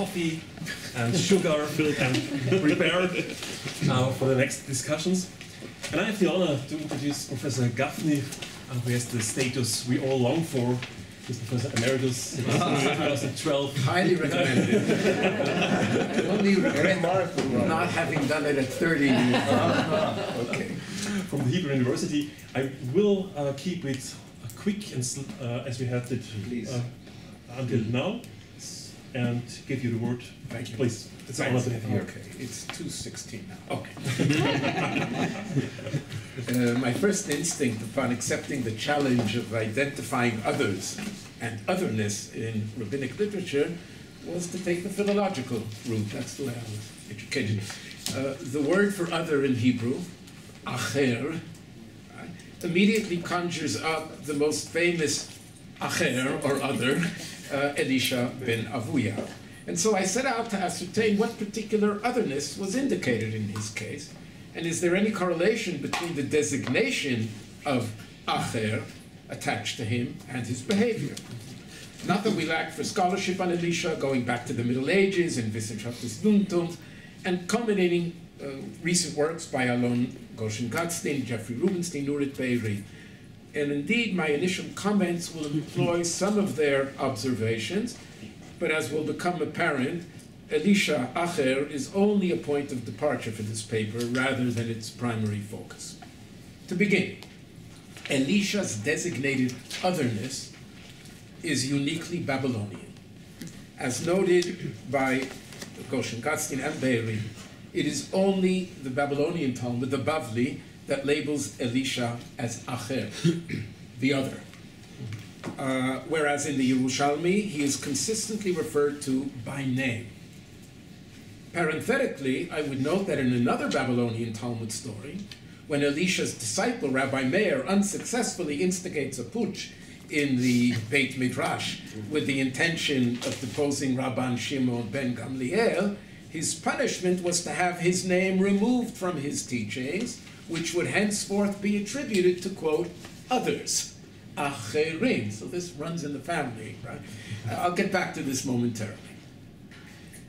coffee and sugar and prepared for the next discussions. And I have the honor to introduce Professor Gafni, who has the status we all long for. He's Professor Emeritus in 2012. Highly recommended. Only regret not having done it at 30 years. Okay. From the Hebrew University. I will keep it quick and as we have it until now, and give you the word. Thank you. Please. It's an honor to have you. Okay, it's 2:16 now. Okay. My first instinct upon accepting the challenge of identifying others and otherness in rabbinic literature was to take the philological route. That's the way I was educated. The word for other in Hebrew, acher, immediately conjures up the most famous acher, or other, Elisha ben Avuya. And so I set out to ascertain what particular otherness was indicated in his case, and is there any correlation between the designation of acher attached to him and his behavior. Not that we lacked for scholarship on Elisha, going back to the Middle Ages and Wissenschaft des Juntums, and culminating recent works by Alon Goshen-Goldstein, Jeffrey Rubenstein, Nurit Beiri. And indeed, my initial comments will employ some of their observations, but as will become apparent, Elisha Acher is only a point of departure for this paper rather than its primary focus. To begin, Elisha's designated otherness is uniquely Babylonian. As noted by Goshen-Goldstein and Beiri, it is only the Babylonian Talmud, the Bavli, that labels Elisha as Acher, the other. Whereas in the Yerushalmi, he is consistently referred to by name. Parenthetically, I would note that in another Babylonian Talmud story, when Elisha's disciple, Rabbi Meir, unsuccessfully instigates a putsch in the Beit Midrash with the intention of deposing Rabban Shimon ben Gamliel, his punishment was to have his name removed from his teachings, which would henceforth be attributed to, quote, others, acherim. So this runs in the family, right? I'll get back to this momentarily.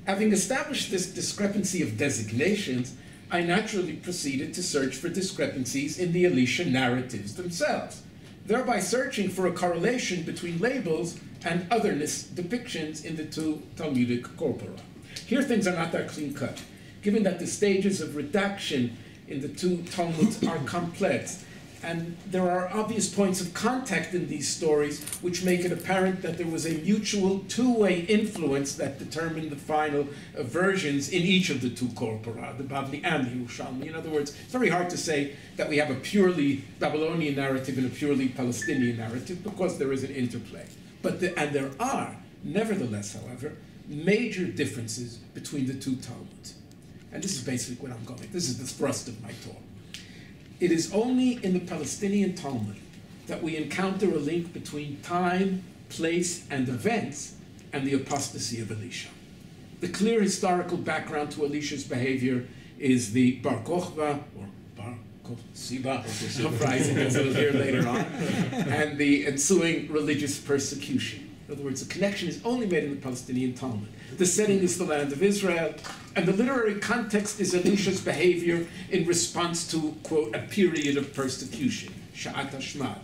Having established this discrepancy of designations, I naturally proceeded to search for discrepancies in the Elisha narratives themselves, thereby searching for a correlation between labels and otherness depictions in the two Talmudic corpora. Here things are not that clean-cut, given that the stages of redaction in the two Talmuds are complex, and there are obvious points of contact in these stories which make it apparent that there was a mutual two-way influence that determined the final versions in each of the two corpora, the Bavli and the Yerushalmi. In other words, it's very hard to say that we have a purely Babylonian narrative and a purely Palestinian narrative because there is an interplay. And there are, nevertheless, however, major differences between the two Talmuds. And this is basically what I'm going. This is the thrust of my talk. It is only in the Palestinian Talmud that we encounter a link between time, place, and events and the apostasy of Elisha. The clear historical background to Elisha's behavior is the Bar Kokhba, or Bar Kokhba uprising, as we'll hear later on, and the ensuing religious persecution. In other words, the connection is only made in the Palestinian Talmud. The setting is the land of Israel, and the literary context is Elisha's behavior in response to, quote, a period of persecution, Sha'at Hashmad,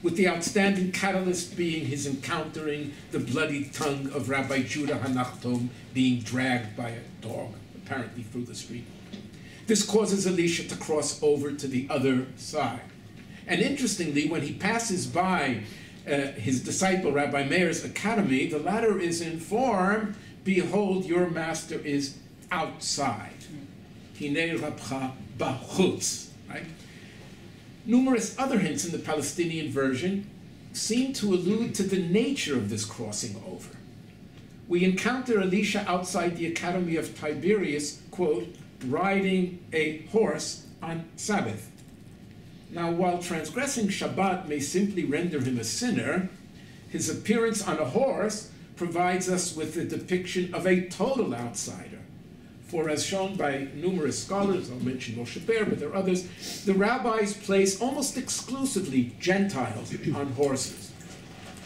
with the outstanding catalyst being his encountering the bloody tongue of Rabbi Judah Hanachtom being dragged by a dog, apparently through the street. This causes Elisha to cross over to the other side. And interestingly, when he passes by his disciple Rabbi Meir's academy, the latter is informed, behold, your master is outside. Hinei rabcha bachutz, right? Numerous other hints in the Palestinian version seem to allude to the nature of this crossing over. We encounter Elisha outside the academy of Tiberias, quote, riding a horse on Sabbath. Now, while transgressing Shabbat may simply render him a sinner, his appearance on a horse provides us with the depiction of a total outsider. For as shown by numerous scholars, I'll mention Moshe Ber, but there are others, the rabbis place almost exclusively Gentiles on horses.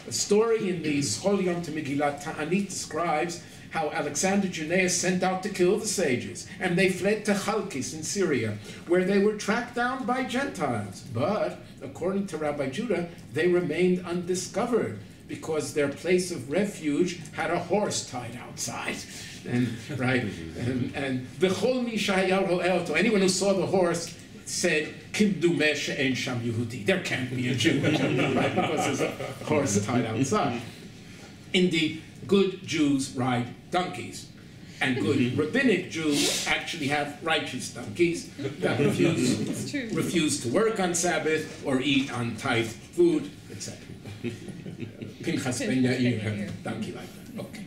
A story in the Schol Yom to Megillat Ta'anit describes how Alexander Jannaeus sent out to kill the sages, and they fled to Chalkis in Syria, where they were tracked down by Gentiles. But, according to Rabbi Judah, they remained undiscovered because their place of refuge had a horse tied outside. And V'chol mi shehayav ro'eh oto, anyone who saw the horse said, Kim dumeh she'en sham Yehudi. There can't be a Jew, right? Because there's a horse tied outside. Indeed, good Jews ride donkeys, and good rabbinic Jews actually have righteous donkeys that refuse to work on Sabbath or eat untithed food, etc. Pinchas ben Yair had a donkey like that. Okay.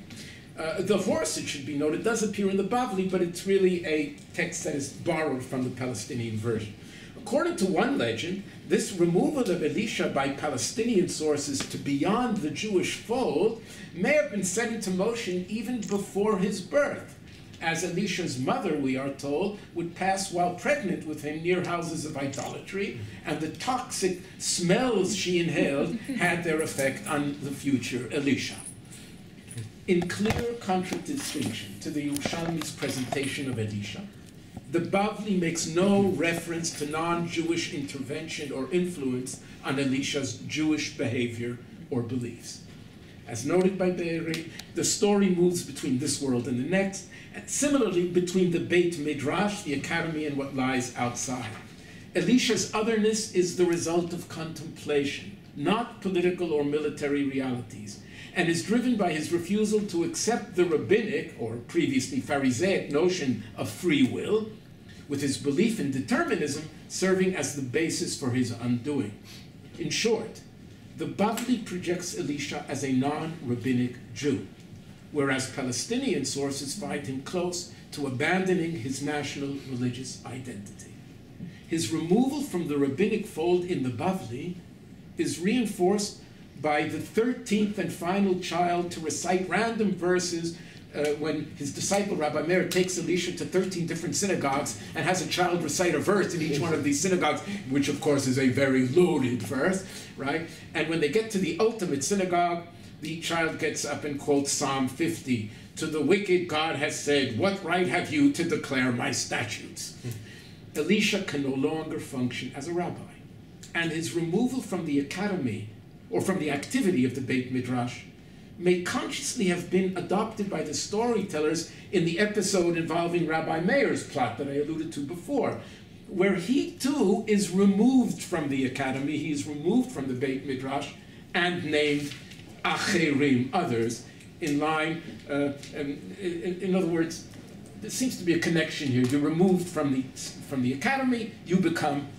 The horse, it should be noted, does appear in the Bavli, but it's really a text that is borrowed from the Palestinian version. According to one legend, this removal of Elisha by Palestinian sources to beyond the Jewish fold may have been set into motion even before his birth, as Elisha's mother, we are told, would pass while pregnant with him near houses of idolatry, and the toxic smells she inhaled had their effect on the future Elisha. In clear contradistinction to the Yerushalmi's presentation of Elisha, the Bavli makes no reference to non-Jewish intervention or influence on Elisha's Jewish behavior or beliefs. As noted by Be'eri, the story moves between this world and the next, and similarly between the Beit Midrash, the academy, and what lies outside. Elisha's otherness is the result of contemplation, not political or military realities, and is driven by his refusal to accept the rabbinic, or previously Pharisaic, notion of free will, with his belief in determinism serving as the basis for his undoing. In short, the Bavli projects Elisha as a non-rabbinic Jew, whereas Palestinian sources find him close to abandoning his national religious identity. His removal from the rabbinic fold in the Bavli is reinforced by the 13th and final child to recite random verses when his disciple Rabbi Meir takes Elisha to 13 different synagogues and has a child recite a verse in each one of these synagogues, which of course is a very loaded verse, right? And when they get to the ultimate synagogue, the child gets up and quotes Psalm 50. To the wicked God has said, what right have you to declare my statutes? Elisha can no longer function as a rabbi, and his removal from the academy or from the activity of the Beit Midrash may consciously have been adopted by the storytellers in the episode involving Rabbi Meir's plot that I alluded to before, where he too is removed from the academy, he is removed from the Beit Midrash and named Acherim, others, in line, in other words, there seems to be a connection here. You're removed from the academy, you become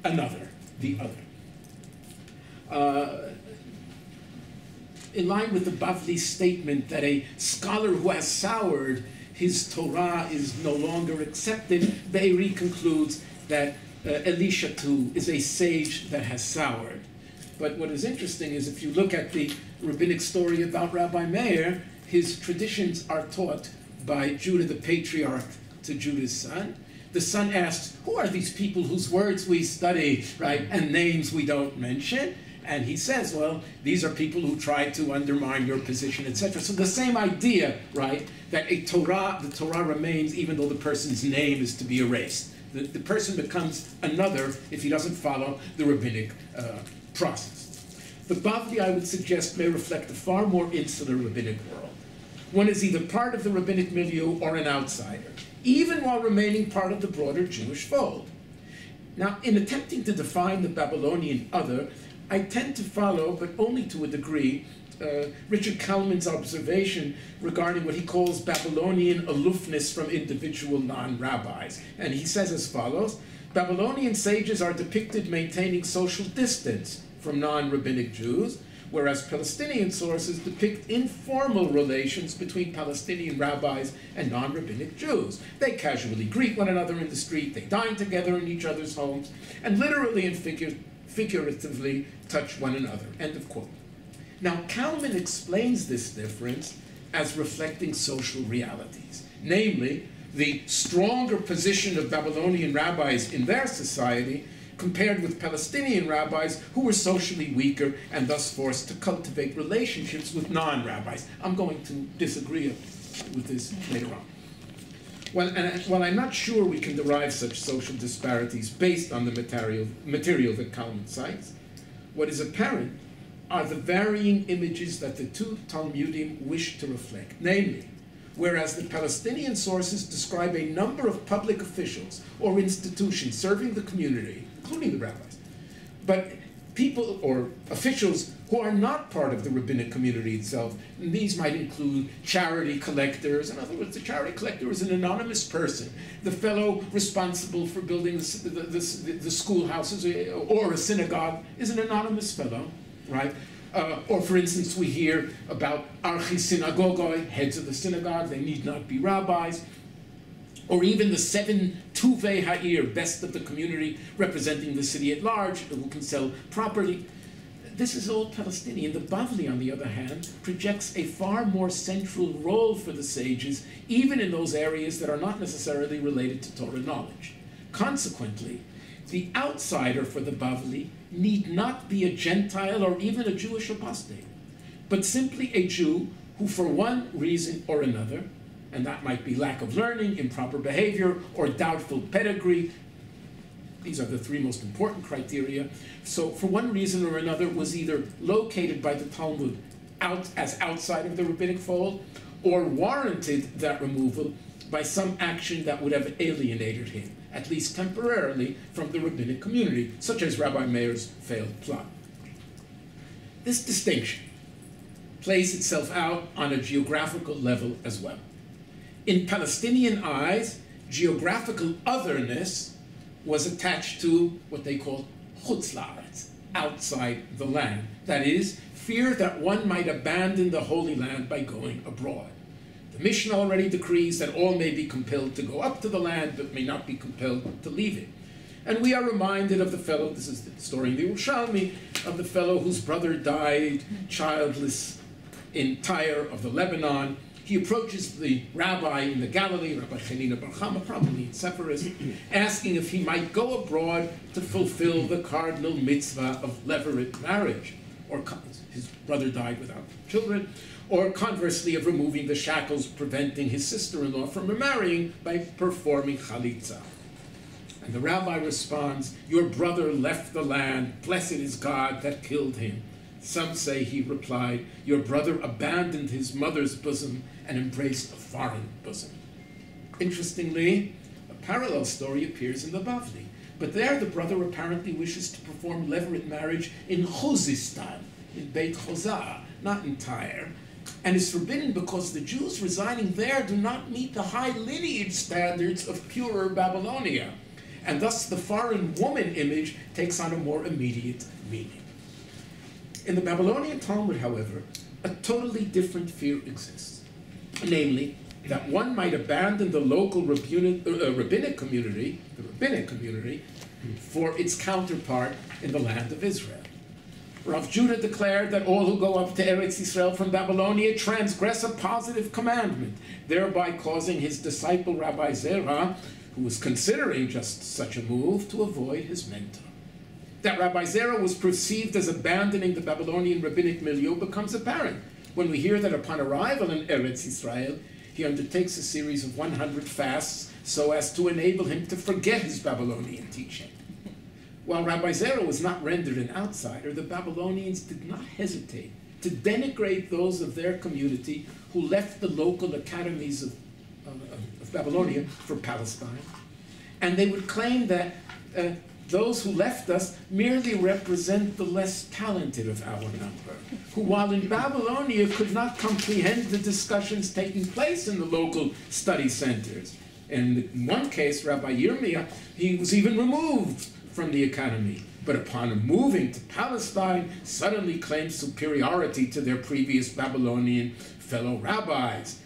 another, the other. In line with the Bavli statement that a scholar who has soured, his Torah is no longer accepted, Be'eri concludes that Elisha too is a sage that has soured. But what is interesting is if you look at the rabbinic story about Rabbi Meir, his traditions are taught by Judah the patriarch to Judah's son. The son asks, who are these people whose words we study, right, and names we don't mention? And he says, well, these are people who try to undermine your position, etc. So the same idea, right, that the Torah remains even though the person's name is to be erased. The person becomes another if he doesn't follow the rabbinic process. The Bavli, I would suggest, may reflect a far more insular rabbinic world. One is either part of the rabbinic milieu or an outsider, even while remaining part of the broader Jewish fold. Now, in attempting to define the Babylonian other, I tend to follow, but only to a degree, Richard Kalman's observation regarding what he calls Babylonian aloofness from individual non-rabbis. And he says as follows, Babylonian sages are depicted maintaining social distance from non-rabbinic Jews, whereas Palestinian sources depict informal relations between Palestinian rabbis and non-rabbinic Jews. They casually greet one another in the street, they dine together in each other's homes, and literally and figuratively touch one another, end of quote. Now, Kalman explains this difference as reflecting social realities, namely the stronger position of Babylonian rabbis in their society compared with Palestinian rabbis who were socially weaker and thus forced to cultivate relationships with non-rabbis. I'm going to disagree with this later on. While I'm not sure we can derive such social disparities based on the material that Talmud cites, what is apparent are the varying images that the two Talmudim wish to reflect. Namely, whereas the Palestinian sources describe a number of public officials or institutions serving the community, including the rabbis, but people or officials who are not part of the rabbinic community itself, and these might include charity collectors. In other words, the charity collector is an anonymous person. The fellow responsible for building the schoolhouses or a synagogue is an anonymous fellow, right? Or for instance, we hear about archi-synagogoi, heads of the synagogue, they need not be rabbis. Or even the 7 Tuvei Ha'ir, best of the community, representing the city at large, who can sell property. This is all Palestinian. The Bavli, on the other hand, projects a far more central role for the sages, even in those areas that are not necessarily related to Torah knowledge. Consequently, the outsider for the Bavli need not be a Gentile or even a Jewish apostate, but simply a Jew who, for one reason or another, and that might be lack of learning, improper behavior, or doubtful pedigree. These are the 3 most important criteria. So for one reason or another was either located by the Talmud as outside of the rabbinic fold, or warranted that removal by some action that would have alienated him, at least temporarily, from the rabbinic community, such as Rabbi Meir's failed plot. This distinction plays itself out on a geographical level as well. In Palestinian eyes, geographical otherness was attached to what they called chutz la'aretz, outside the land. That is, fear that one might abandon the Holy Land by going abroad. The Mishnah already decrees that all may be compelled to go up to the land, but may not be compelled to leave it. And we are reminded of the fellow, this is the story in the Yerushalmi, of the fellow whose brother died childless in Tyre of the Lebanon. He approaches the rabbi in the Galilee, Rabbi Chanina Bar Chama, probably in Sepphoris, asking if he might go abroad to fulfill the cardinal mitzvah of levirate marriage, or his brother died without children, or conversely of removing the shackles preventing his sister-in-law from remarrying by performing chalitza. And the rabbi responds, "Your brother left the land, blessed is God that killed him." Some say he replied, "Your brother abandoned his mother's bosom and embraced a foreign bosom." Interestingly, a parallel story appears in the Bavli. But there the brother apparently wishes to perform levirate marriage in Khuzistan, in Beit Chozah, not in Tyre, and is forbidden because the Jews residing there do not meet the high lineage standards of purer Babylonia. And thus the foreign woman image takes on a more immediate meaning. In the Babylonian Talmud, however, a totally different fear exists. Namely, that one might abandon the local rabbinic community, for its counterpart in the land of Israel. Rav Judah declared that all who go up to Eretz Yisrael from Babylonia transgress a positive commandment, thereby causing his disciple Rabbi Zera, who was considering just such a move, to avoid his mentor. That Rabbi Zera was perceived as abandoning the Babylonian rabbinic milieu becomes apparent when we hear that upon arrival in Eretz Yisrael, he undertakes a series of 100 fasts so as to enable him to forget his Babylonian teaching. While Rabbi Zera was not rendered an outsider, the Babylonians did not hesitate to denigrate those of their community who left the local academies of Babylonia for Palestine. And they would claim that those who left us merely represent the less talented of our number, who while in Babylonia could not comprehend the discussions taking place in the local study centers. And in one case, Rabbi Yirmiyah, he was even removed from the academy, but upon moving to Palestine, suddenly claimed superiority to their previous Babylonian fellow rabbis.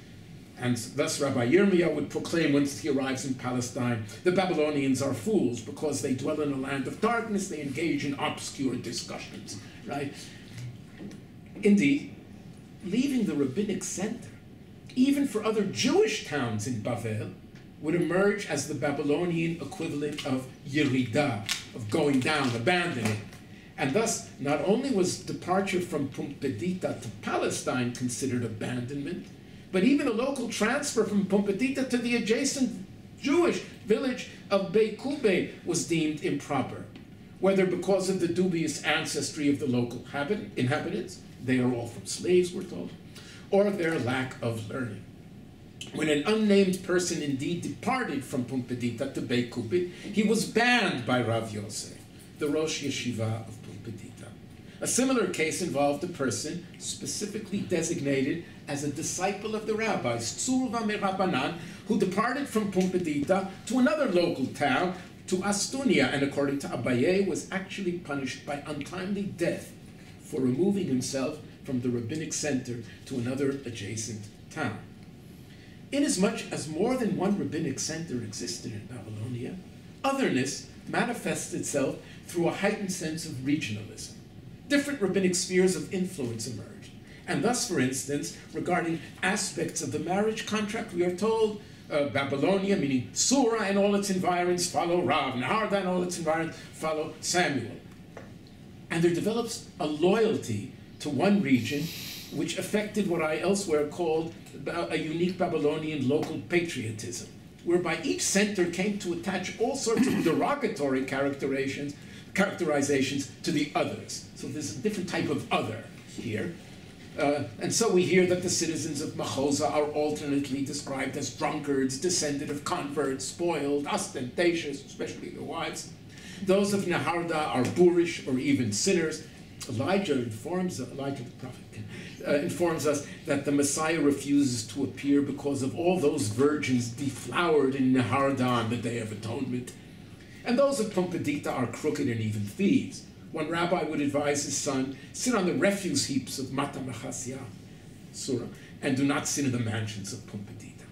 And thus Rabbi Yirmiyah would proclaim once he arrives in Palestine, the Babylonians are fools because they dwell in a land of darkness, they engage in obscure discussions, right? Indeed, leaving the rabbinic center, even for other Jewish towns in Bavel, would emerge as the Babylonian equivalent of Yerida, of going down, abandoning. And thus, not only was departure from Pumbedita to Palestine considered abandonment, but even a local transfer from Pumbedita to the adjacent Jewish village of Beikube was deemed improper, whether because of the dubious ancestry of the local inhabitants, they are all from slaves, we're told, or their lack of learning. When an unnamed person indeed departed from Pumbedita to Beikube, he was banned by Rav Yosef, the Rosh Yeshiva of Pumbedita. A similar case involved a person specifically designated as a disciple of the rabbis, Tzurva Merabanan, who departed from Pumbedita to another local town, to Astunia, and according to Abaye, was actually punished by untimely death for removing himself from the rabbinic center to another adjacent town. Inasmuch as more than one rabbinic center existed in Babylonia, otherness manifests itself through a heightened sense of regionalism. Different rabbinic spheres of influence emerged. And thus, for instance, regarding aspects of the marriage contract, we are told Babylonia, meaning Surah and all its environs, follow Rav, Naharda and all its environs follow Samuel. And there develops a loyalty to one region which affected what I elsewhere called a unique Babylonian local patriotism, whereby each center came to attach all sorts of derogatory characterizations to the others. So there's a different type of other here. And so we hear that the citizens of Machoza are alternately described as drunkards, descended of converts, spoiled, ostentatious, especially their wives. Those of Naharda are boorish or even sinners. Elijah the prophet, informs us that the Messiah refuses to appear because of all those virgins deflowered in Naharda on the Day of Atonement. And those of Pumbedita are crooked and even thieves. One rabbi would advise his son, sit on the refuse heaps of Mata Machasya, Surah, and do not sit in the mansions of Pumbedita.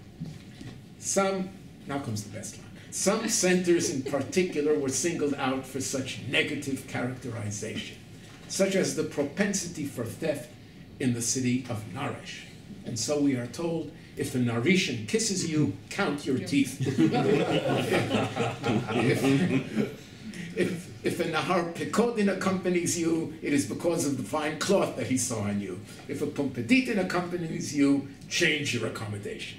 Now comes the best line. Some centers in particular were singled out for such negative characterization, such as the propensity for theft in the city of Naresh. And so we are told, if a Narishan kisses you, count your teeth. If a Nahar Pekodin accompanies you, it is because of the fine cloth that he saw on you. If a Pumbeditan accompanies you, change your accommodation.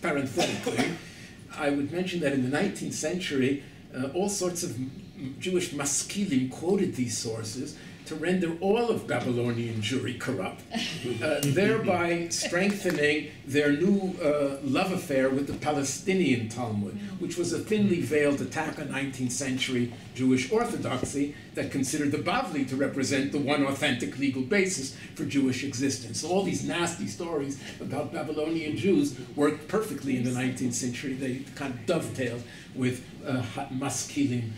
Parenthetically, I would mention that in the 19th century, all sorts of Jewish maskilim quoted these sources to render all of Babylonian Jewry corrupt, thereby strengthening their new love affair with the Palestinian Talmud, which was a thinly veiled attack on 19th century Jewish orthodoxy that considered the Bavli to represent the one authentic legal basis for Jewish existence. So all these nasty stories about Babylonian Jews worked perfectly in the 19th century. They kind of dovetailed with maskilim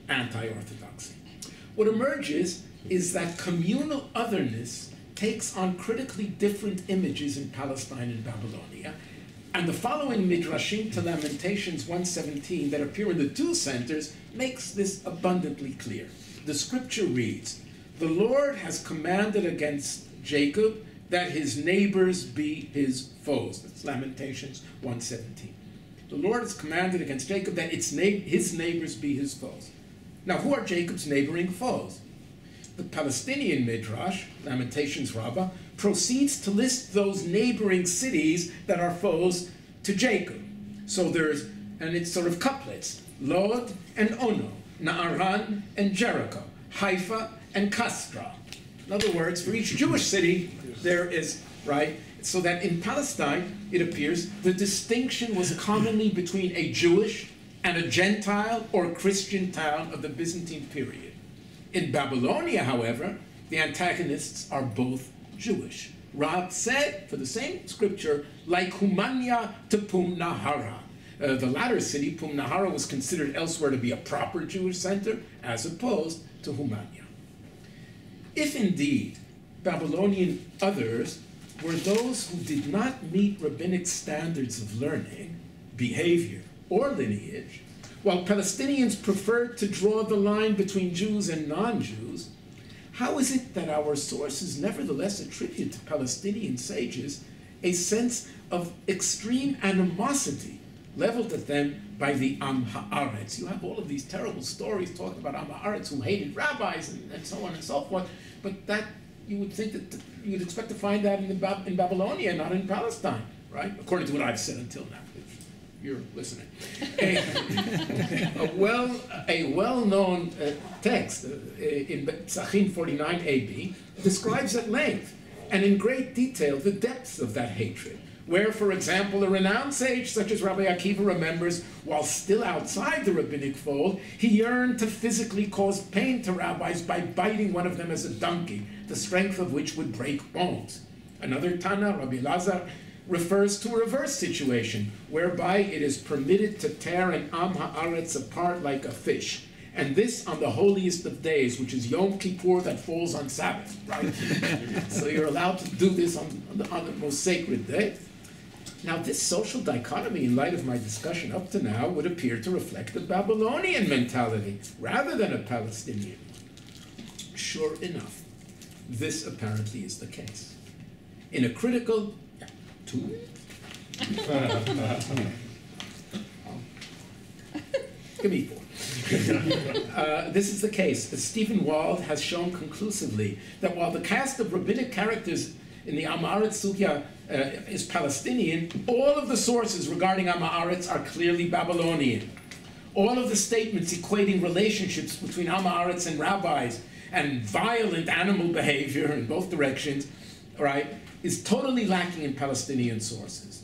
anti-orthodoxy. What emerges is that communal otherness takes on critically different images in Palestine and Babylonia, and the following midrashim to Lamentations 1:17 that appear in the two centers makes this abundantly clear. The scripture reads, "The Lord has commanded against Jacob that his neighbors be his foes." That's Lamentations 1:17. The Lord has commanded against Jacob that his neighbors be his foes. Now, who are Jacob's neighboring foes? The Palestinian Midrash, Lamentations Rabbah, proceeds to list those neighboring cities that are foes to Jacob. So and it's sort of couplets, Lod and Ono, Na'aran and Jericho, Haifa and Castra. In other words, for each Jewish city, there is, right? So that in Palestine, it appears, the distinction was commonly between a Jewish and a Gentile or Christian town of the Byzantine period. In Babylonia, however, the antagonists are both Jewish. Rab said, for the same scripture, like Humania to Pum-Nahara. The latter city, Pum-Nahara, was considered elsewhere to be a proper Jewish center, as opposed to Humania. If indeed Babylonian others were those who did not meet rabbinic standards of learning, behavior, or lineage, while Palestinians preferred to draw the line between Jews and non-Jews, how is it that our sources nevertheless attribute to Palestinian sages a sense of extreme animosity leveled at them by the Am Haaretz? You have all of these terrible stories talking about Am Haaretz who hated rabbis and so on and so forth, but that you would think that you would expect to find that in Babylonia, not in Palestine, right? According to what I've said until now. You're listening. A well-known text in Psachim 49 AB describes at length and in great detail the depths of that hatred, where, for example, a renowned sage such as Rabbi Akiva remembers, while still outside the rabbinic fold, he yearned to physically cause pain to rabbis by biting one of them as a donkey, the strength of which would break bones. Another Tana, Rabbi Lazar, refers to a reverse situation, whereby it is permitted to tear an Am Haaretz apart like a fish. And this on the holiest of days, which is Yom Kippur that falls on Sabbath, right? So you're allowed to do this on the most sacred day. Now, this social dichotomy, in light of my discussion up to now, would appear to reflect a Babylonian mentality rather than a Palestinian. Sure enough, this apparently is the case. In a critical... Give me 4. This is the case. Stephen Wald has shown conclusively that while the cast of rabbinic characters in the Am Haaretz Sugya is Palestinian, all of the sources regarding Am Haaretz are clearly Babylonian. All of the statements equating relationships between Am Haaretz and rabbis and violent animal behavior in both directions, right, is totally lacking in Palestinian sources.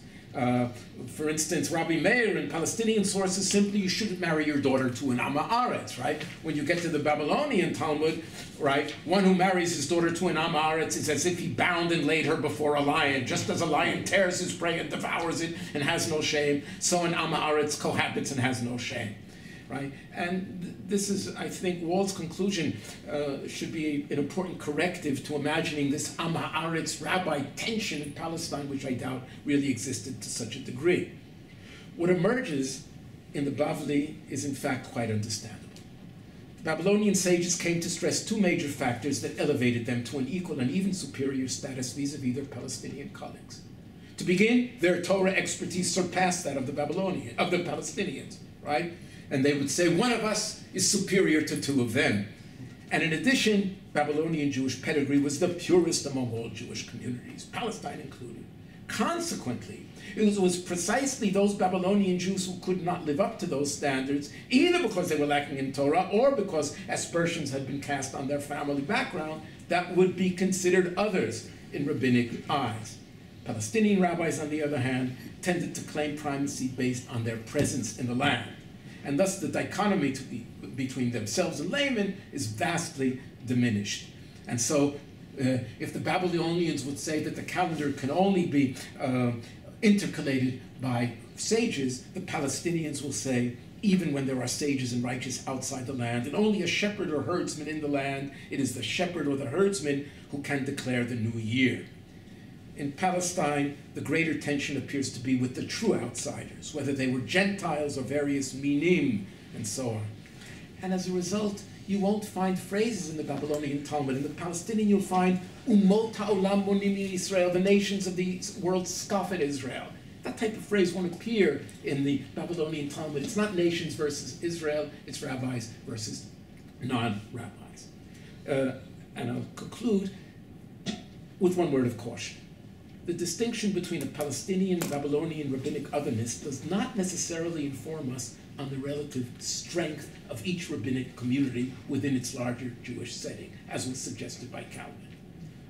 For instance, Rabbi Meir in Palestinian sources simply, you shouldn't marry your daughter to an Am Haaretz, right? When you get to the Babylonian Talmud, right, one who marries his daughter to an Am Haaretz is as if he bound and laid her before a lion. Just as a lion tears his prey and devours it and has no shame, so an Am Haaretz cohabits and has no shame. Right? And this is, I think, Wald's conclusion should be an important corrective to imagining this Am Haaretz rabbi tension in Palestine, which I doubt really existed to such a degree. What emerges in the Bavli is, in fact, quite understandable. The Babylonian sages came to stress 2 major factors that elevated them to an equal and even superior status vis-a-vis their Palestinian colleagues. To begin, their Torah expertise surpassed that of the Palestinians, right? And they would say, one of us is superior to 2 of them. And in addition, Babylonian Jewish pedigree was the purest among all Jewish communities, Palestine included. Consequently, it was precisely those Babylonian Jews who could not live up to those standards, either because they were lacking in Torah or because aspersions had been cast on their family background, that would be considered others in rabbinic eyes. Palestinian rabbis, on the other hand, tended to claim primacy based on their presence in the land. And thus the dichotomy between themselves and laymen is vastly diminished. And so if the Babylonians would say that the calendar can only be intercalated by sages, the Palestinians will say, even when there are sages and righteous outside the land, and only a shepherd or herdsman in the land, it is the shepherd or the herdsman who can declare the new year. In Palestine, the greater tension appears to be with the true outsiders, whether they were Gentiles or various minim, and so on. And as a result, you won't find phrases in the Babylonian Talmud. In the Palestinian, you'll find umot ha'olam bonim Israel, the nations of the world scoff at Israel. That type of phrase won't appear in the Babylonian Talmud. It's not nations versus Israel, it's rabbis versus non-rabbis. And I'll conclude with one word of caution. The distinction between a Palestinian and Babylonian rabbinic otherness does not necessarily inform us on the relative strength of each rabbinic community within its larger Jewish setting, as was suggested by Calvin.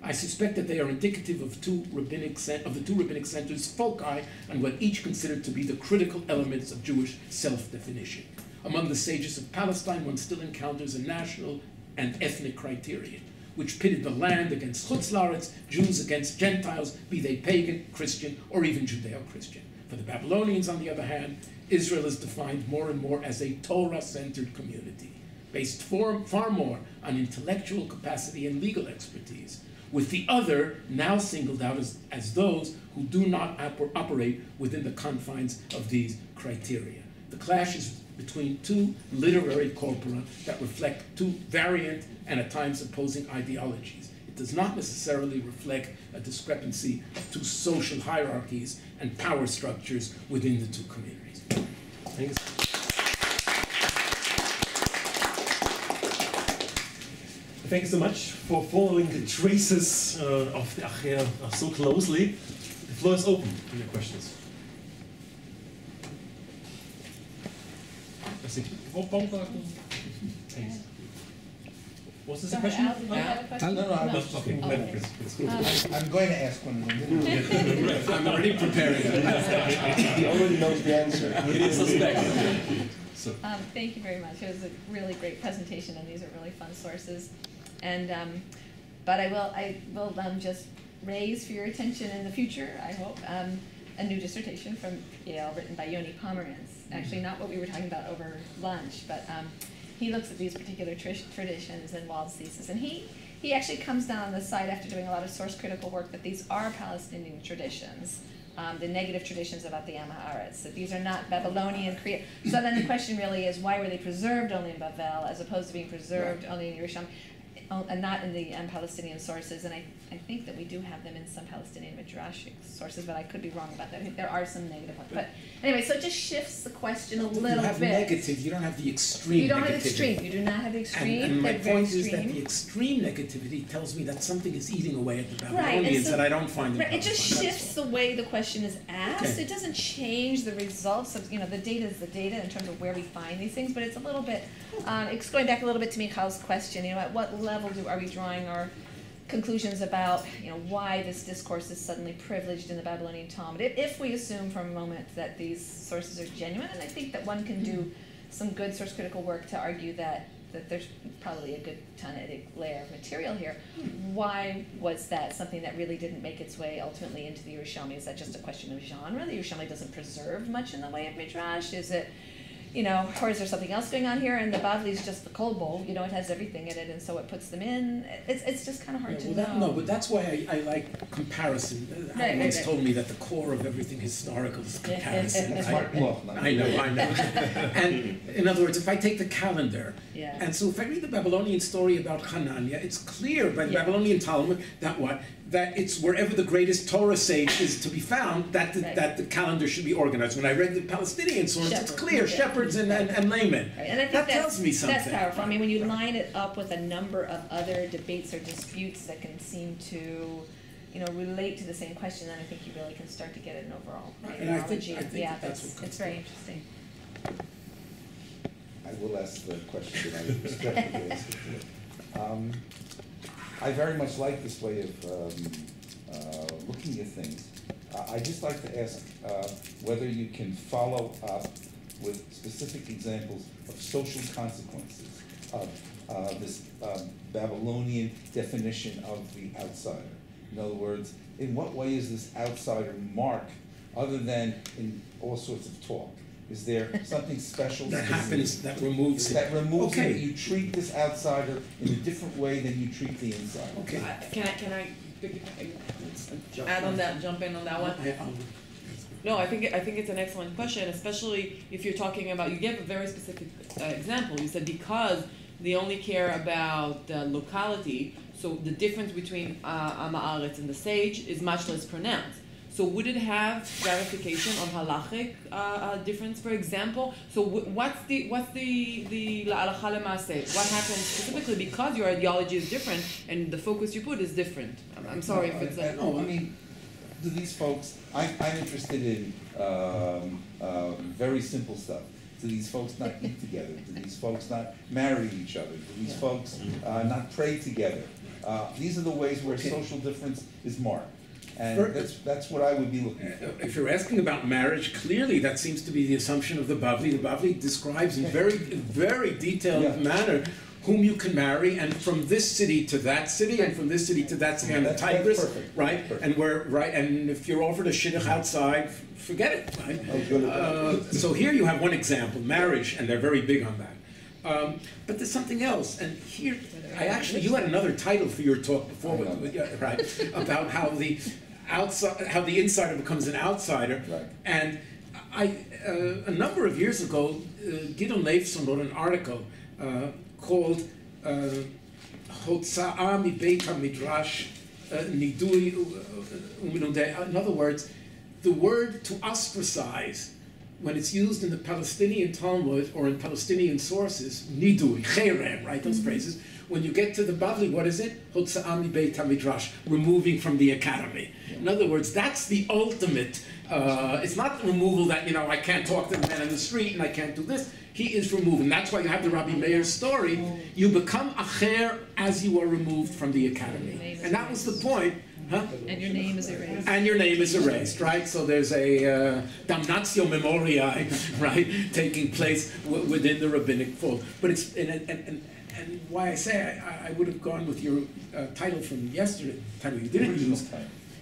I suspect that they are indicative of the two rabbinic centers' foci on what each considered to be the critical elements of Jewish self-definition. Among the sages of Palestine, one still encounters a national and ethnic criterion, which pitted the land against Chutz La'aretz, Jews against Gentiles, be they pagan, Christian, or even Judeo-Christian. For the Babylonians, on the other hand, Israel is defined more and more as a Torah-centered community, based far more on intellectual capacity and legal expertise, with the other now singled out as those who do not operate within the confines of these criteria. The clash is between 2 literary corpora that reflect 2 variant and at times opposing ideologies. It does not necessarily reflect a discrepancy of 2 social hierarchies and power structures within the 2 communities. Thanks. Thank you so much for following the traces of the Acher so closely. The floor is open for your questions. Was this a question? No, I'm going to ask one of them. I'm already preparing. He already knows the answer. It is suspect. So. Thank you very much. It was a really great presentation, and these are really fun sources. And but I will just raise for your attention in the future, I hope, a new dissertation from Yale written by Yoni Pomerantz. Actually, not what we were talking about over lunch, but he looks at these particular traditions in Wald's thesis, and he actually comes down on the side after doing a lot of source critical work that these are Palestinian traditions. The negative traditions about the Am Haaretz, that these are not Babylonian created. So then the question really is, why were they preserved only in Bavel as opposed to being preserved only in Yerushalayim, and not in the Palestinian sources? And I think that we do have them in some Palestinian Midrashic sources, but I could be wrong about that. I think there are some negative ones. But anyway, so it just shifts the question a little bit. You have negative, you don't have the extreme. You don't have negativity. extreme. You do not have the extreme. And my point is extreme. that the extreme negativity tells me that something is eating away at the Right, Babylonians and so- that I don't find in Right, it just Palestine. shifts the way the question is asked. Okay. It doesn't change the results of, the data is the data in terms of where we find these things, but it's a little bit, it's going back a little bit to Michal's question, at what level are we drawing our conclusions about, why this discourse is suddenly privileged in the Babylonian Talmud, if we assume for a moment that these sources are genuine, and I think that one can do some good source critical work to argue that there's probably a good Tannaitic layer of material here. Why was that something that really didn't make its way ultimately into the Yerushalmi? Is that just a question of genre? The Yerushalmi doesn't preserve much in the way of Midrash? Is it, or is there something else going on here? And the Bavli is just the kol bowl, it has everything in it, and so it puts them in. It's just kind of hard to know. No, but that's why I like comparison. Alan once told me that the core of everything historical is comparison. I know. And in other words, if I take the calendar, and so if I read the Babylonian story about Hananiah, it's clear by the Babylonian Talmud that it's wherever the greatest Torah sage is to be found, that the calendar should be organized. When I read the Palestinian source, it's clear, shepherds and laymen. Right. And I think that tells me something. That's powerful. I mean, when you line it up with a number of other debates or disputes that can seem to, relate to the same question, then I think you really can start to get an overall ideology. I think that's what it's very interesting. I will ask the question that I expected to ask before. I very much like this way of looking at things. I'd just like to ask whether you can follow up with specific examples of social consequences of this Babylonian definition of the outsider. In other words, in what way is this outsider marked other than in all sorts of talk? Is there something special that happens that removes it? That removes it. You treat this outsider in a different way than you treat the insider. Okay. Can I add on that? Jump in on that one. No, I think it's an excellent question, especially if you're talking about. You gave a very specific example. You said because they only care about the locality, so the difference between Am Haaretz and the sage is much less pronounced. So would it have ramification on halachic difference, for example? So what's the la'alacha lema'aseh? What happens specifically because your ideology is different and the focus you put is different? I'm sorry if it's no, I mean, do these folks? I'm interested in very simple stuff. Do these folks not eat together? Do these folks not marry each other? Do these folks not pray together? These are the ways where social difference is marked. And that's what I would be looking for. If you're asking about marriage, clearly that seems to be the assumption of the Bavli. The Bavli describes in very detailed manner whom you can marry, and from this city to that city, and from this city to that city, and the Tigris, right? And and if you're offered a shidduch outside, forget it, right? So here you have one example, marriage, and they're very big on that. But there's something else, and here, you had another title for your talk before, right? About how the insider becomes an outsider, and a number of years ago, Gideon Leifson wrote an article called Hotza'a mi Beit HaMidrash Nidui Uminodei. In other words, the word to ostracize when it's used in the Palestinian Talmud or in Palestinian sources, nidui, cherem, right, those phrases, when you get to the Bavli, what is it? Hotza'ah mi beit hamidrash, removing from the academy. In other words, that's the ultimate, it's not the removal that, you know, I can't talk to the man in the street and I can't do this. He is removing. That's why you have the Rabbi Meir's story. You become acher as you are removed from the academy. And that was the point. Huh? And your name is erased. And your name is erased, right? So there's a damnatio memoriae, right, taking place within the rabbinic fold. But it's, and why I say I would have gone with your title from yesterday, title you didn't use.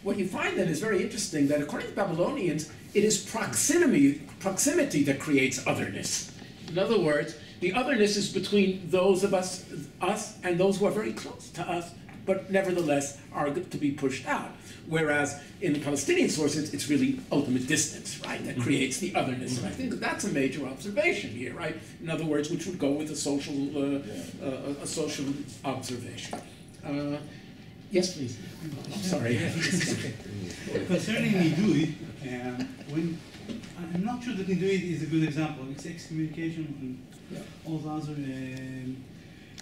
What you find then is very interesting, that according to Babylonians, it is proximity that creates otherness. In other words, the otherness is between those of us and those who are very close to us, but nevertheless are to be pushed out. Whereas in the Palestinian sources, it's really ultimate distance, right? That creates the otherness. And I think that that's a major observation here, right? In other words, which would go with a social observation. Yes, please. I'm sorry. Concerning Nidui, when I'm not sure that Nidui is a good example. It's excommunication and all the other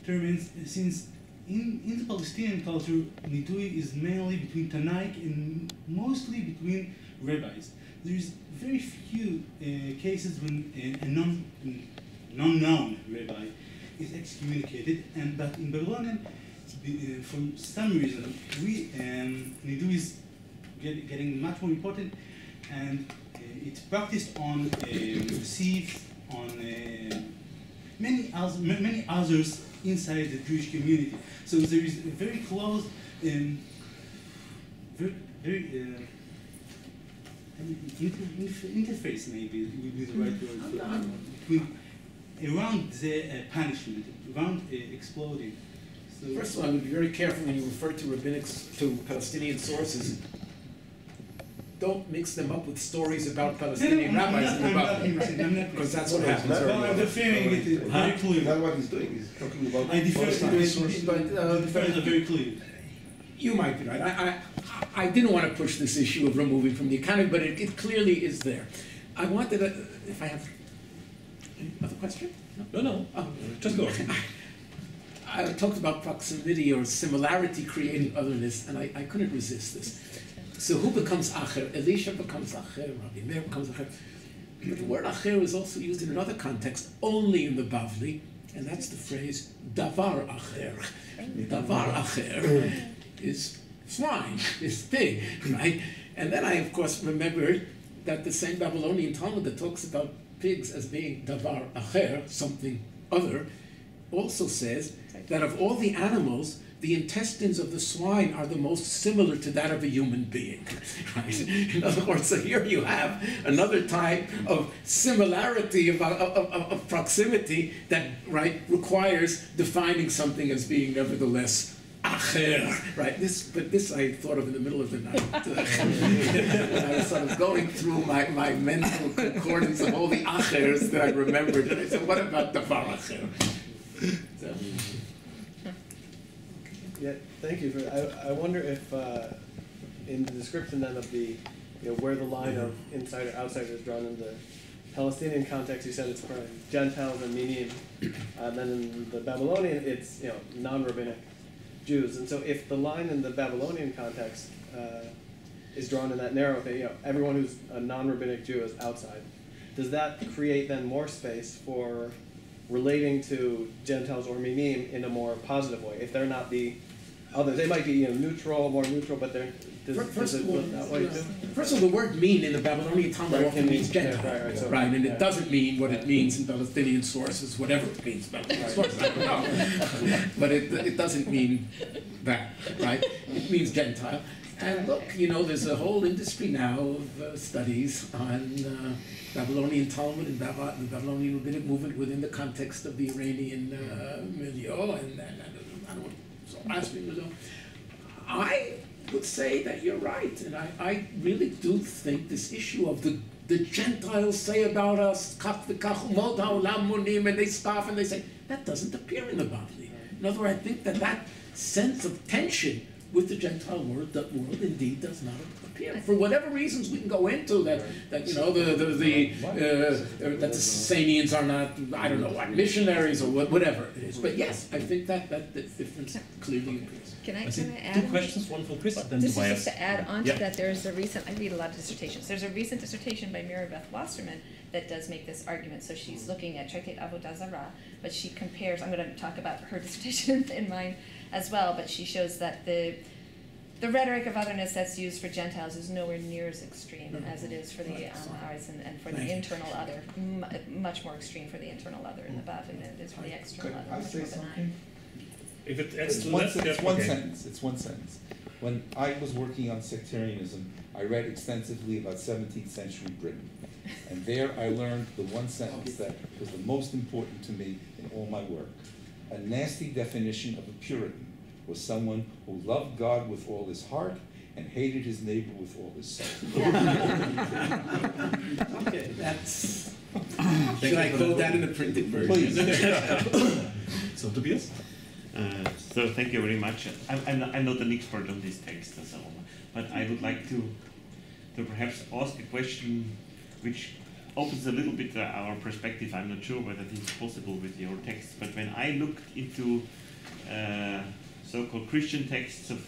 terms. Since in the Palestinian culture, Nidui is mainly between Tanaik and mostly between rabbis. There's very few cases when a non-known rabbi is excommunicated, but in Babylonian, for some reason, Nidui is getting much more important, and it's practiced on thieves, on many others inside the Jewish community. So there is a very close, interface, maybe would be the right word, between around the punishment, around exploding. So first of all, I would be very careful when you refer to rabbinics, to Palestinian sources. Don't mix them up with stories about Palestinian rabbis in the Bible, because that's what happens. I'm deferring it very clearly. That's what he's doing. He's talking about. I defer to the sources, but very clear. You might be right. I didn't want to push this issue of removing from the academy, but it clearly is there. I wanted to, if I have another question? No. Just go. I talked about proximity or similarity creating otherness, and I couldn't resist this. So who becomes acher? Elisha becomes acher, Rabbi Meir becomes acher. But the word acher is also used in another context, only in the Bavli, and that's the phrase davar acher. Davar acher is swine, is pig, right? And then I, of course, remembered that the same Babylonian Talmud that talks about pigs as being davar acher, something other, also says that of all the animals, the intestines of the swine are the most similar to that of a human being, right? In other words, so here you have another type of similarity, of proximity that, right, requires defining something as being nevertheless acher, right? But this I thought of in the middle of the night. When I was sort of going through my mental concordance of all the achers that I remembered, and I said, what about davar acher? So, yeah, thank you for that. I wonder if in the description then of the, where the line of insider outsider is drawn in the Palestinian context, you said it's for Gentiles and Minim, and then in the Babylonian it's non-rabbinic Jews. And so if the line in the Babylonian context is drawn in that narrow thing, everyone who's a non-rabbinic Jew is outside, does that create then more space for relating to Gentiles or Minim in a more positive way? If they're not the others, they might be neutral, more neutral, but they're does it look that way too? First of all, the word "mean" in the Babylonian Talmud often means Gentile, right? And it doesn't mean what it means in Palestinian sources, whatever it means in Palestinian sources, I don't know. But it doesn't mean that, right? It means Gentile. And look, there's a whole industry now of studies on Babylonian Talmud and the Babylonian rabbinic movement within the context of the Iranian milieu and I don't want to ask me. I would say that you're right, and I really do think this issue of the Gentiles say about us, and they scoff and they say, that doesn't appear in the Bavli. In other words, I think that sense of tension with the Gentile world, that world indeed does not appear. For whatever reasons we can go into, that you know, that the Sasanians are not, I don't know what, missionaries or whatever it is. But yes, I think that difference clearly appears. Can I Two add? questions, one from Chris, then This is Tobias. just to add on to Yeah. that, there's a recent, I read a lot of dissertations, there's a recent dissertation by Mira Beth Wasserman that does make this argument. So she's looking at Tractate Avodah Zarah, but she compares, I'm going to talk about her dissertation in mine as well, but she shows that the rhetoric of otherness that's used for Gentiles is nowhere near as extreme as it is for the ours and for the internal other, much more extreme for the internal other in the Bav than it is for the external Could other. I much say more benign. something? If it adds It's to one, that, it's yeah, one okay. sentence. It's one sentence. When I was working on sectarianism, I read extensively about 17th century Britain. And there I learned the one sentence that was the most important to me in all my work. A nasty definition of a Puritan was someone who loved God with all his heart and hated his neighbor with all his soul. Okay, that's... Should I quote that in the printed version? Please. So Tobias? So thank you very much. I'm not an expert on this text and so on, but I would like to perhaps ask a question which opens a little bit our perspective. I'm not sure whether this is possible with your text, but when I looked into so-called Christian texts of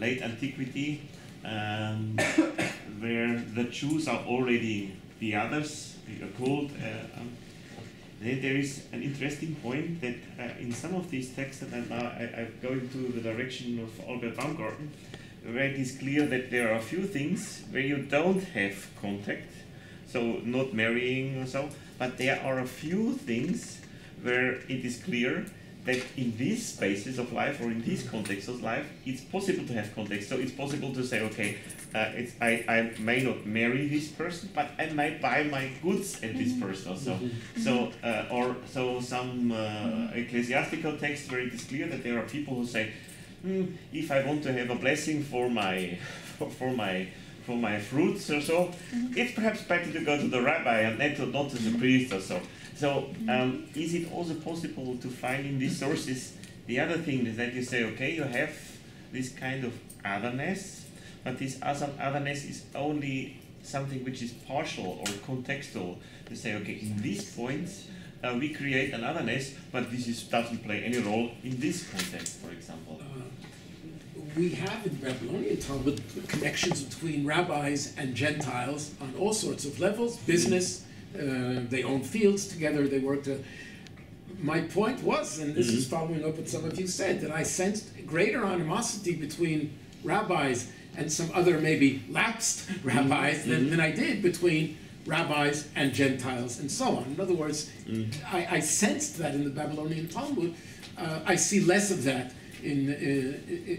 late antiquity, where the Jews are already the others, we are called, then there is an interesting point that in some of these texts, and now I go into the direction of Albert Baumgarten, where it is clear that there are a few things where you don't have contact, so not marrying or so, but there are a few things where it is clear that in these spaces of life or in these contexts of life, it's possible to have context. So it's possible to say, okay, I may not marry this person, but I might buy my goods at this person also. So some ecclesiastical text where it is clear that there are people who say, if I want to have a blessing for my fruits or so, it's perhaps better to go to the rabbi and not to the priest or so. So is it also possible to find in these sources the other thing is that you say, okay, you have this kind of otherness, but this otherness is only something which is partial or contextual. You say, okay, in these points we create an otherness, but this doesn't play any role in this context, for example. We have in Babylonian Talmud connections between rabbis and Gentiles on all sorts of levels, business, they own fields together, they work to... My point was, and this is following up what some of you said, that I sensed greater animosity between rabbis and some other maybe lapsed rabbis than I did between rabbis and Gentiles and so on. In other words, I sensed that in the Babylonian Talmud. I see less of that in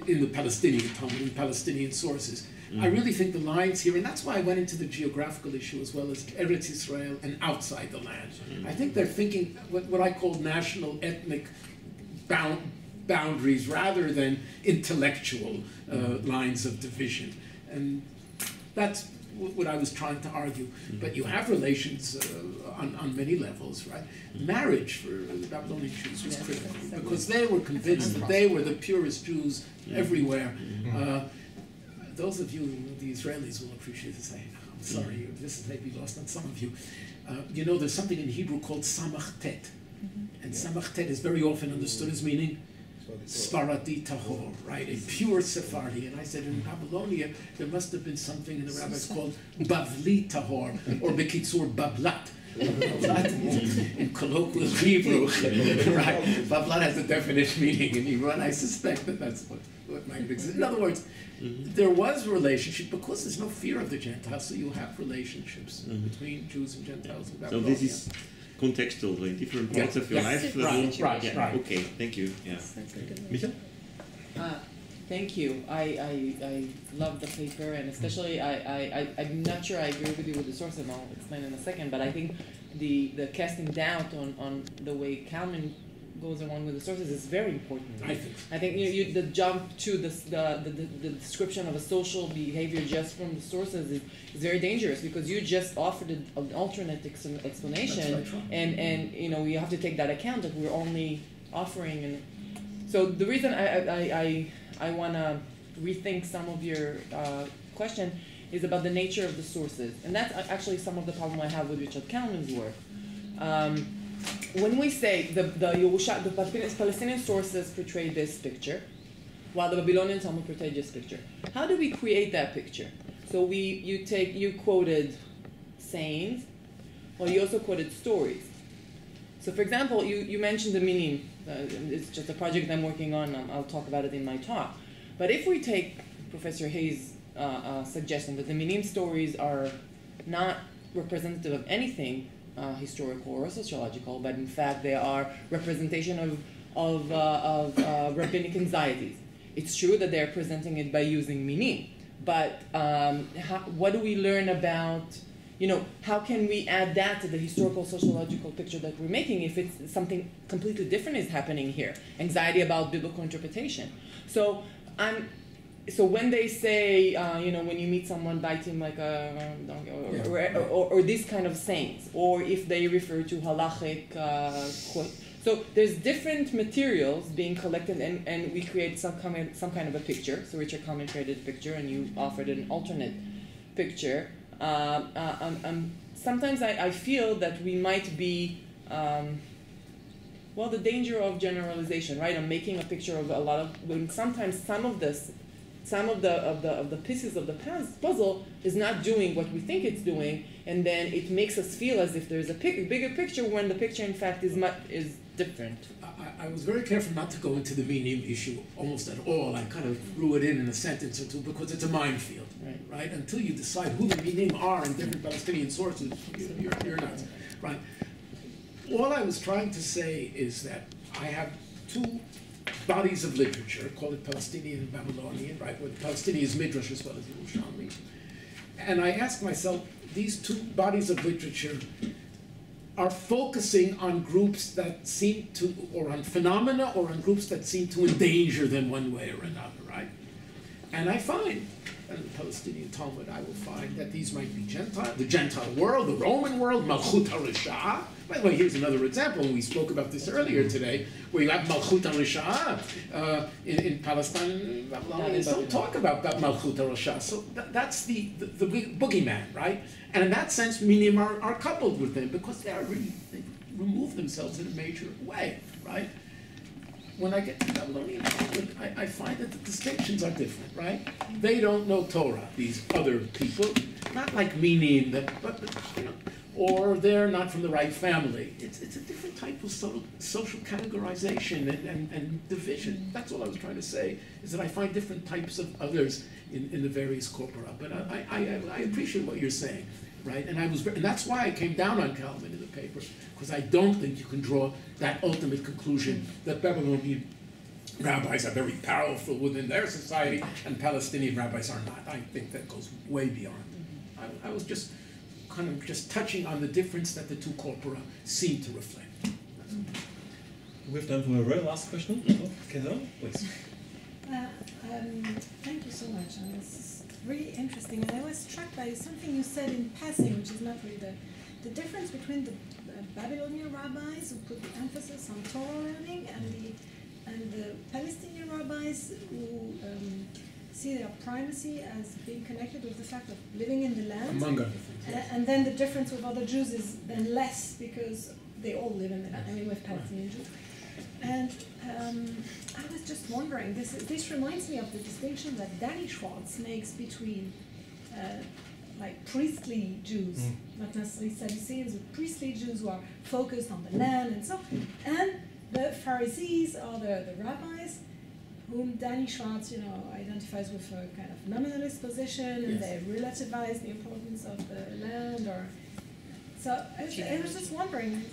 the Palestinian Talmud, in Palestinian sources. I really think the lines here, and that's why I went into the geographical issue as well as Eretz Israel and outside the land. I think they're thinking what I call national ethnic boundaries rather than intellectual lines of division. And that's what I was trying to argue. But you have relations on many levels, right? Marriage for the Babylonian Jews was critical because they were convinced that they were the purest Jews everywhere. Those of you, the Israelis, will appreciate this. I'm sorry, this may be lost on some of you. You know, there's something in Hebrew called samach tet. And samach tet is very often understood as meaning Sfaradi tahor, right? A pure Sephardi. And I said in Babylonia, there must have been something in the rabbis called Bavli tahor, or Bekitzur Bablat. In colloquial Hebrew, right? Bablat has a definite meaning in Hebrew, and I suspect that that's what might exist. In other words, there was a relationship because there's no fear of the Gentiles, so you have relationships between Jews and Gentiles in Babylonia. So this is contextual in different parts of your life. Right. Okay, thank you. Yeah. Micha? Thank you. I love the paper, and especially I'm not sure I agree with you with the source, and I'll explain in a second, but I think the casting doubt on the way Kalman goes along with the sources is very important. I think the jump to the description of a social behavior just from the sources is very dangerous because you just offered an alternate explanation, and you have to take that account that we're only offering So the reason I want to rethink some of your question is about the nature of the sources. And that's actually some of the problem I have with Richard Kalman's work. When we say the Palestinian sources portray this picture, while the Babylonian Talmud portrayed this picture, how do we create that picture? So you quoted sayings, well, you also quoted stories. So for example, you mentioned the meaning. It's just a project I'm working on. I'll talk about it in my talk. But if we take Professor Hayes' suggestion that the minim stories are not representative of anything historical or sociological, but in fact they are representation of rabbinic anxieties. It's true that they're presenting it by using minim, but what do we learn about, how can we add that to the historical sociological picture that we're making if it's something completely different is happening here? Anxiety about biblical interpretation. So when they say, when you meet someone, bite him like a donkey, or these kind of sayings, or if they refer to halachic quote. So there's different materials being collected, and we create some kind of a picture. So Richard Kalman created a picture, and you offered an alternate picture. Sometimes I feel that we might be, the danger of generalization, right? I'm making a picture of a lot of, when sometimes some of the pieces of the puzzle is not doing what we think it's doing, and then it makes us feel as if there's a bigger picture when the picture in fact is different. I was very careful not to go into the minim issue almost at all. I kind of threw it in a sentence or two because it's a minefield, right? Until you decide who the minim are in different Palestinian sources, you're nuts, right? All I was trying to say is that I have two bodies of literature, call it Palestinian and Babylonian, right? Where the Palestinian is Midrash as well as Yerushalmi. And I asked myself, these two bodies of literature are focusing on groups that seem to, or on phenomena, or on groups that seem to endanger them one way or another, right? And I find, in the Palestinian Talmud, I will find that these might be Gentile, the Gentile world, the Roman world, Malchut HaRishah. By the way, here's another example, and we spoke about this earlier today, where you have Malchut HaRishah in Palestine and Babylonians don't talk about Malchut HaRishah. So that's the boogeyman, right? And in that sense, minim are coupled with them because they remove themselves in a major way, right? When I get to Babylonian Talmud, I find that the distinctions are different, right? They don't know Torah, these other people, not like minim, but or they're not from the right family. It's a different type of social categorization and division. That's all I was trying to say, is that I find different types of others in the various corpora. But I appreciate what you're saying, right? And that's why I came down on Kalman in the paper, because I don't think you can draw that ultimate conclusion that Babylonian rabbis are very powerful within their society and Palestinian rabbis are not. I think that goes way beyond. I was just kind of touching on the difference that the two corpora seem to reflect. We have time for a very last question. Keza, please. Thank you so much. It's really interesting. And I was struck by something you said in passing, which is not really the difference between the Babylonian rabbis who put the emphasis on Torah learning and the Palestinian rabbis who see their primacy as being connected with the fact of living in the land. Among other things. Yes. And then the difference with other Jews is then less because they all live in the land, I mean with Palestinian Jews. And I was just wondering, this reminds me of the distinction that Danny Schwartz makes between like priestly Jews, not necessarily Sadduceans, but priestly Jews who are focused on the land and so, and the Pharisees or the rabbis, whom Danny Schwartz, identifies with a kind of nominalist position, and they relativize the importance of the land. So I was just wondering,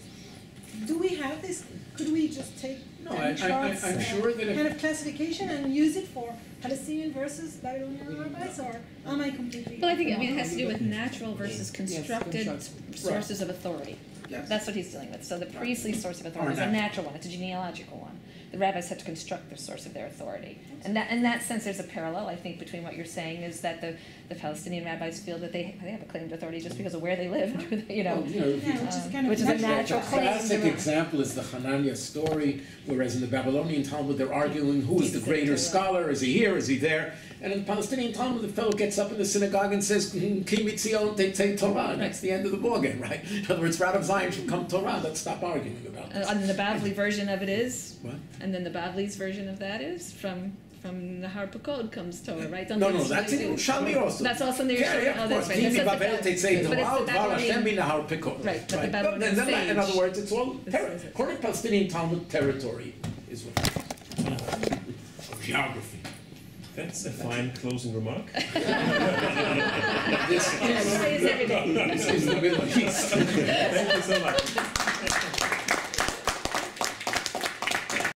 do we have this? Could we just take Danny Schwartz's kind of classification and use it for Palestinian versus Babylonian rabbis, or am I completely? Well, I think it has to do with natural versus constructed sources of authority. Yes. That's what he's dealing with. So the priestly source of authority is a natural one. It's a genealogical one. The rabbis had to construct the source of their authority. And that, in that sense, there's a parallel, I think, between what you're saying is that the Palestinian rabbis feel that they have a claim to authority just because of where they live, you know. Well, you know, Which is a natural the claim. classic example is the Hananiah story, whereas in the Babylonian Talmud they're arguing who is the greater scholar, is he here, is he there? And in the Palestinian Talmud, the fellow gets up in the synagogue and says, Ki mitzion tetzei Torah, and that's the end of the ballgame, right? In other words, out of Zion shall come Torah. Let's stop arguing about this. And the Bavli version of it is? What? And then the Bavli's version of that is from Nahar Pakod comes Torah, right? No, that's in Yerushalmi also. That's also in the Yerushalmi. Yeah, of course. That's right. Ki That's what mibavel the- tetzei but it's Torah, the Dvar Hashem Babylonian- Nahar Pakod. Right, but the Babylonian in sage- other words, it's all says it. according to Palestinian Talmud, territory is what it is. Geography. That's a fine closing remark. This is every day. the Middle East. Thank you so much.